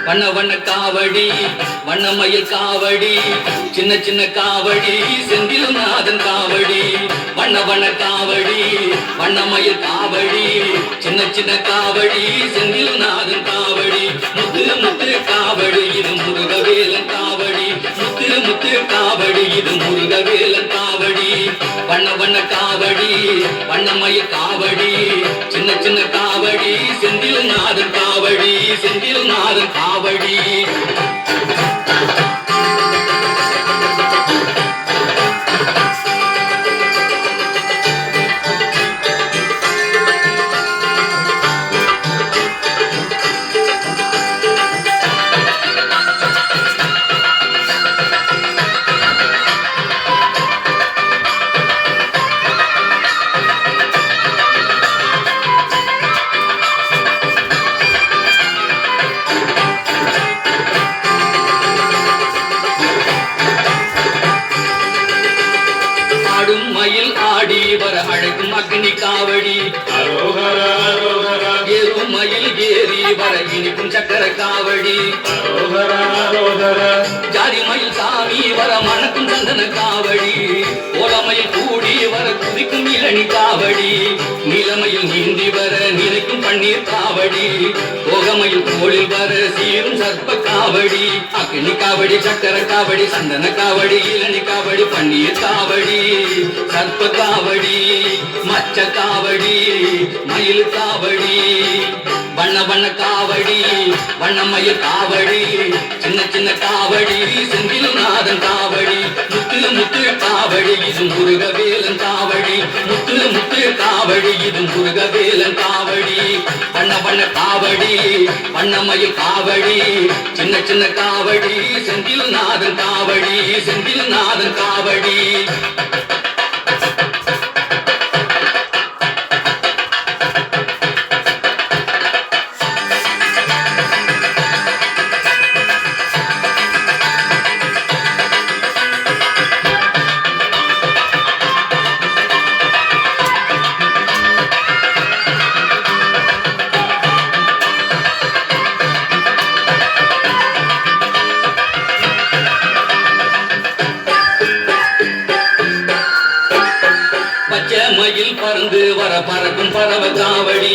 வண்ண வண்ண காவடி வண்ணமயில் காவடி சின்ன சின்ன காவடி செந்தில்நாதன் காவடி வண்ண வண்ண காவடி வண்ணமயில் காவடி சின்ன சின்ன காவடி செந்தில்நாதன் காவடி முத்து முத்து காவடி இது முருகவேலன் காவடி முத்து முத்து காவடி இது முருகவேலன் காவடி வண்ண வண்ண காவடி வண்ணமயில் காவடி சின்ன சின்ன காவடி செந்தில்நாதன் காவடி செந்தில்நாதன் காவடி மயில் ஆடி வர அழைக்கும் அக்னி காவடி மயில் ஏறி வர இனிக்கும் சக்கர காவடி ஜாதி மயில் சாமி வர மணக்கும் சந்தன காவடி ஓலமயில் கூடி வர குதிக்கும் இளநி காவடி நீலமயில் நீந்தி வர நினைக்கும் பன்னீர் காவடி போகமயில் கோளில் வர சீரும் சர்ப்ப காவடி அக்னி காவடி சக்கர காவடி சந்தன காவடி இளநி காவடி பன்னீர் காவடி சர்ப்ப காவடி மச்ச காவடி மயில் காவடி வண்ண வண்ண காவடி வண்ணமயில் காவடி சின்ன சின்ன காவடி செந்தில்நாதன் காவடி முத்து முத்து காவடி இது முருகவேலன் காவடி முத்து முத்து காவடி இது முருகவேலன் காவடி வண்ண வண்ண காவடி வண்ணமயில் காவடி சின்ன சின்ன காவடி செந்தில்நாதன் காவடி செந்தில்நாதன் காவடி மயில் பறந்து வர பறக்கும் பறவை காவடி